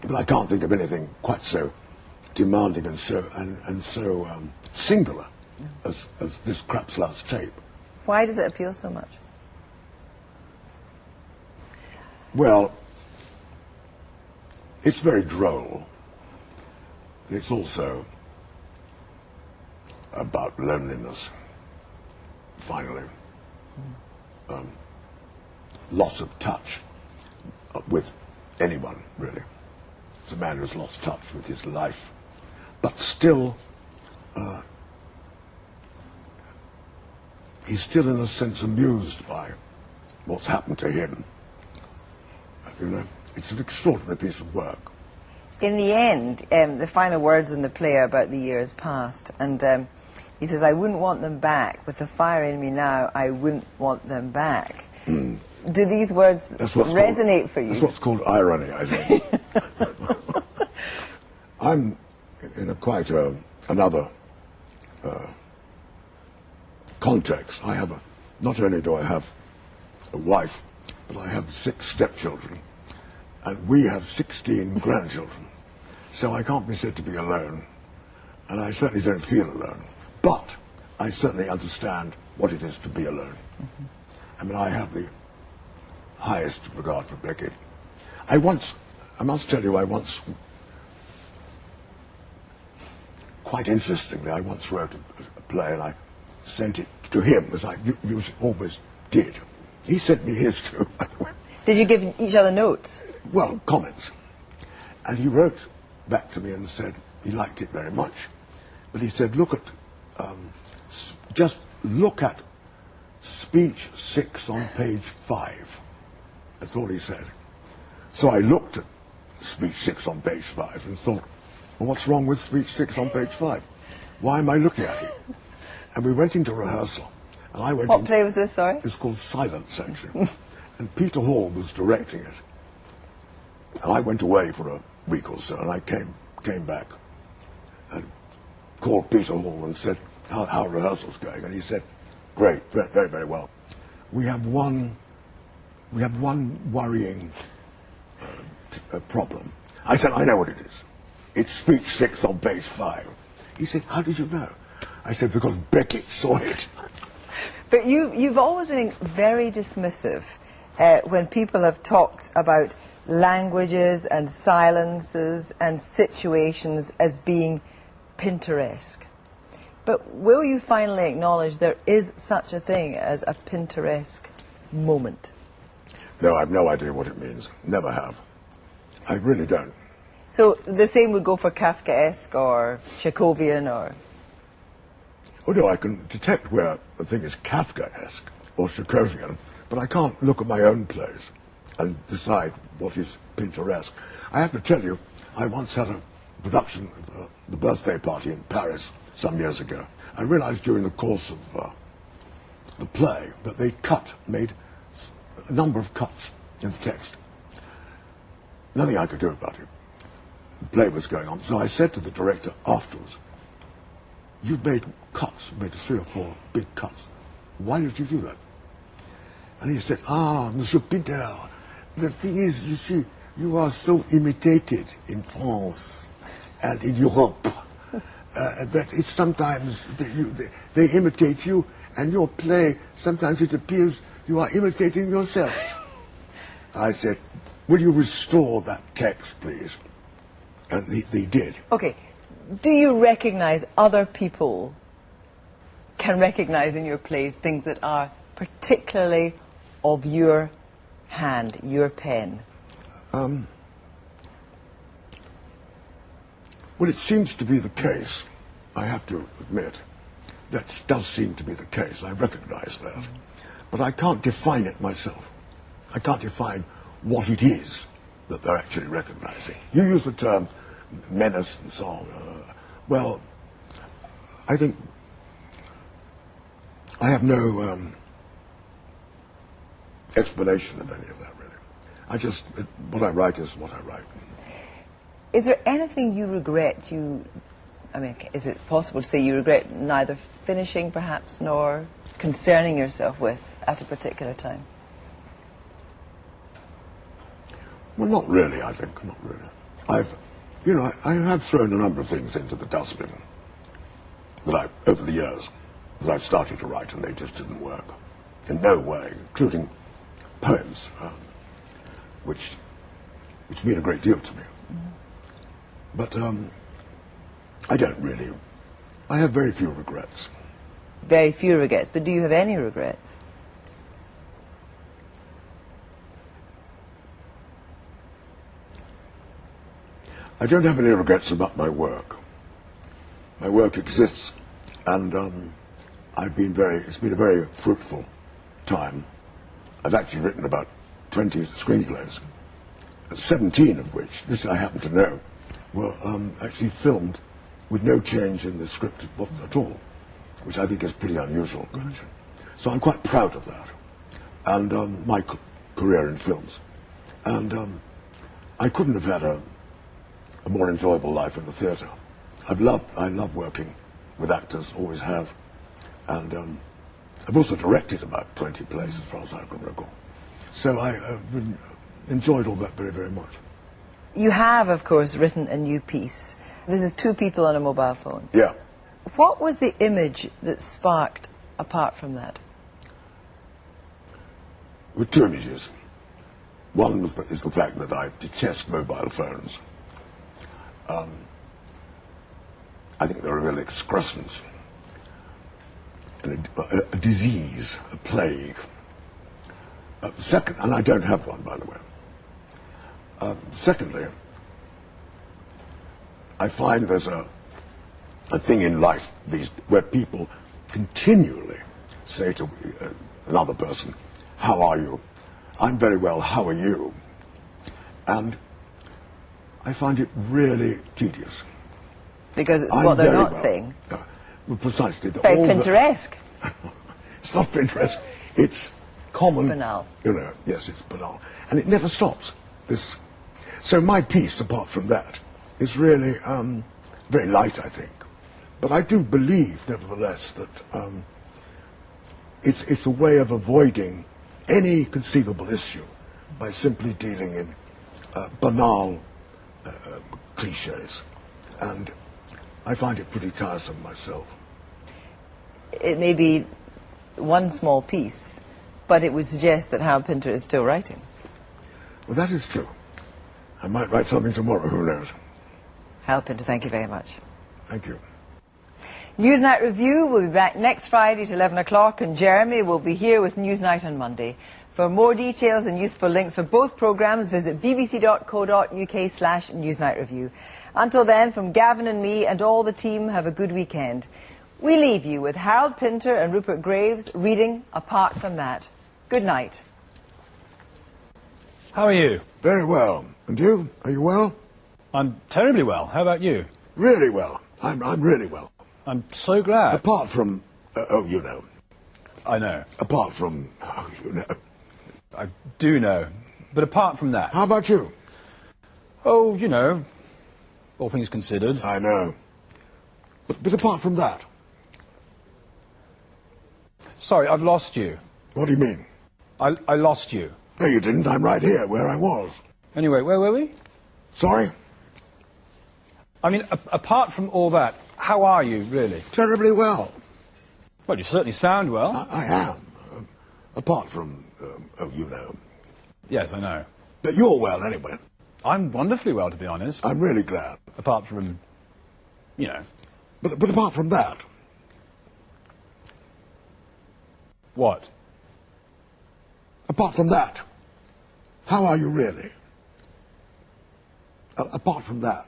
but I can't think of anything quite so demanding and so singular as this Krapslaus tape. Why does it appeal so much? Well, it's very droll. And it's also about loneliness, finally. Loss of touch with anyone, really. It's a man who's lost touch with his life, but still, he's still in a sense amused by what's happened to him. You know, it's an extraordinary piece of work. In the end, the final words in the play are about the years past, and he says, I wouldn't want them back. With the fire in me now, I wouldn't want them back. Do these words resonate for you? That's what's called irony, I think. I'm in a quite another context. I have not only do I have a wife, but I have 6 stepchildren, and we have 16 grandchildren. So I can't be said to be alone, and I certainly don't feel alone. But I certainly understand what it is to be alone. I mean, I have the highest regard for Beckett. I must tell you, quite interestingly, I once wrote a play, and I sent it to him, as I always did. He sent me his too, by the way. Did you give each other notes? Well, comments. And he wrote back to me and said he liked it very much. But he said, just look at speech 6 on page 5. That's all he said. So I looked at speech 6 on page 5 and thought, well, what's wrong with speech 6 on page 5? Why am I looking at it? And we went into rehearsal. And I went What play was this, sorry? It's called Silence, actually. And Peter Hall was directing it. And I went away for a week or so, and I came back and called Peter Hall and said, how rehearsal's going? And he said, great, very, very well. We have one worrying problem. I said, I know what it is. It's speech 6 on page 5. He said, how did you know? I said, because Beckett saw it. But you've always been very dismissive when people have talked about languages and silences and situations as being Pinteresque. But will you finally acknowledge there is such a thing as a Pinteresque moment? No, I have no idea what it means. Never have. I really don't. So the same would go for Kafkaesque or Chekhovian or... Oh no, I can detect where the thing is Kafkaesque or Chekhovian, but I can't look at my own plays and decide what is Pinteresque. I have to tell you, I once had a production of the birthday party in Paris some years ago. I realized during the course of the play that they'd made a number of cuts in the text. Nothing I could do about it. The play was going on. So I said to the director afterwards, you've made cuts, made 3 or 4 big cuts. Why did you do that? And he said, Monsieur Pinter, the thing is, you see, you are so imitated in France and in Europe that it's sometimes they imitate you, and your play, sometimes it appears you are imitating yourself. I said, will you restore that text, please? And they did. Okay. Do you recognize other people can recognize in your plays things that are particularly of your hand, your pen? Well, it seems to be the case, I have to admit. That does seem to be the case. I recognize that. But I can't define it myself. I can't define what it is that they're actually recognizing. You use the term menace and so on. Well, I think I have no explanation of any of that, really. What I write is what I write. Is there anything you regret? I mean, is it possible to say you regret neither finishing, perhaps, nor concerning yourself with at a particular time? Well, not really, I think, not really. You know, I have thrown a number of things into the dustbin that over the years, that I've started to write, and they just didn't work. In no way, including poems, which mean a great deal to me. But I don't really. I have very few regrets. Very few regrets, but do you have any regrets? I don't have any regrets about my work. My work exists, and it's been a very fruitful time. I've actually written about 20 screenplays, 17 of which, this I happen to know, were actually filmed with no change in the script at all, which I think is pretty unusual, actually. So I'm quite proud of that, and my career in films. And I couldn't have had a more enjoyable life in the theatre. I love working with actors, always have, and I've also directed about 20 plays as far as I can recall. So I've enjoyed all that very, very much. You have, of course, written a new piece. This is two people on a mobile phone. Yeah. What was the image that sparked apart from that? With two images. One is the fact that I detest mobile phones. I think they're a real excrescence, and a disease, a plague. Second, and I don't have one, by the way. Secondly, I find there's a thing in life where people continually say to another person, "How are you?" "I'm very well, how are you?" And I find it really tedious. Because it's what they're not saying. Well, precisely. Very Pinteresque. It's not Pinterest. It's common. Banal. You know, yes, it's banal. And it never stops. So my piece, apart from that, is really very light, I think. But I do believe, nevertheless, that it's a way of avoiding any conceivable issue by simply dealing in banal cliches. And I find it pretty tiresome myself. It may be one small piece, but it would suggest that Harold Pinter is still writing. Well, that is true. I might write something tomorrow, who knows? Harold Pinter, thank you very much. Thank you. Newsnight Review will be back next Friday at 11 o'clock, and Jeremy will be here with Newsnight on Monday. For more details and useful links for both programmes, visit bbc.co.uk/Newsnight Review. Until then, from Gavin and me and all the team, have a good weekend. We leave you with Harold Pinter and Rupert Graves reading Apart From That. Good night. How are you? Very well. And you? Are you well? I'm terribly well. How about you? Really well. I'm really well. I'm so glad. Apart from, you know. I know. Apart from, you know. I do know. But apart from that... How about you? Oh, you know, all things considered. I know. But apart from that... Sorry, I've lost you. What do you mean? I lost you. No, you didn't. I'm right here, where I was. Anyway, where were we? Sorry? I mean, apart from all that, how are you, really? Terribly well. Well, you certainly sound well. I am. Apart from, you know. Yes, I know. But you're well, anyway. I'm wonderfully well, to be honest. I'm really glad. Apart from, you know. But apart from that... What? Apart from that, how are you really? Apart from that...